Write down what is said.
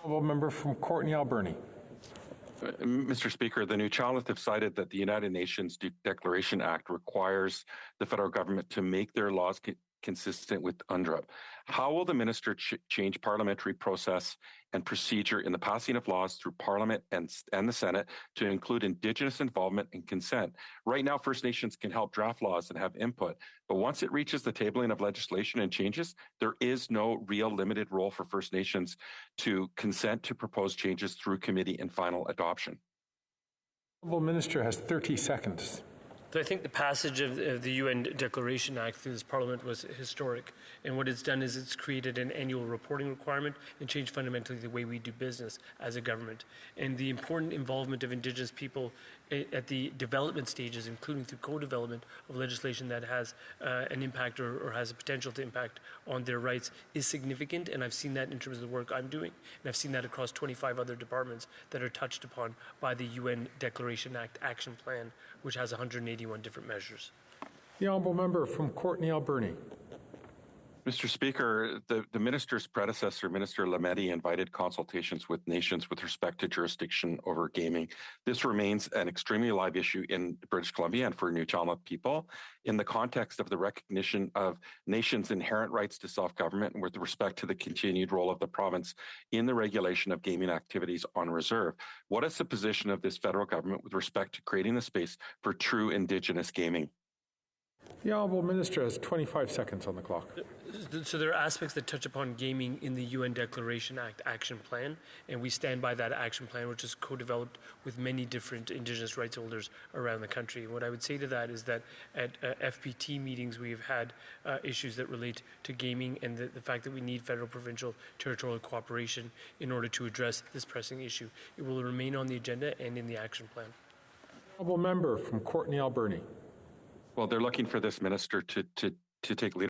Honourable member from Courtenay-Alberni. Mr. Speaker, the New Childhood have cited that the United Nations Declaration Act requires the federal government to make their laws consistent with UNDRIP. How will the minister change parliamentary process and procedure in the passing of laws through Parliament and the Senate to include Indigenous involvement and consent? Right now, First Nations can help draft laws and have input, but once it reaches the tabling of legislation and changes, there is no real limited role for First Nations to consent to proposed changes through committee and final adoption. The Honourable Minister has 30 seconds. So I think the passage of the UN Declaration Act through this Parliament was historic. And what it's done is it's created an annual reporting requirement and changed fundamentally the way we do business as a government. And the important involvement of Indigenous people at the development stages, including through co-development of legislation that has an impact or has a potential to impact on their rights, is significant. And I've seen that in terms of the work I'm doing. And I've seen that across 25 other departments that are touched upon by the UN Declaration Act Action Plan, which has 181 different measures. The honourable member from Courtenay-Alberni. Mr. Speaker, the minister's predecessor, Minister Lametti, invited consultations with nations with respect to jurisdiction over gaming. This remains an extremely live issue in British Columbia and for Nuu-chah-nulth people in the context of the recognition of nations' inherent rights to self-government and with respect to the continued role of the province in the regulation of gaming activities on reserve. What is the position of this federal government with respect to creating the space for true Indigenous gaming? The Honourable Minister has 25 seconds on the clock. So there are aspects that touch upon gaming in the UN Declaration Act Action Plan, and we stand by that action plan, which is co-developed with many different Indigenous rights holders around the country. And what I would say to that is that at FPT meetings, we have had issues that relate to gaming and the fact that we need federal, provincial, territorial cooperation in order to address this pressing issue. It will remain on the agenda and in the action plan. Honourable member from Courtenay-Alberni. Well, they're looking for this minister to take leadership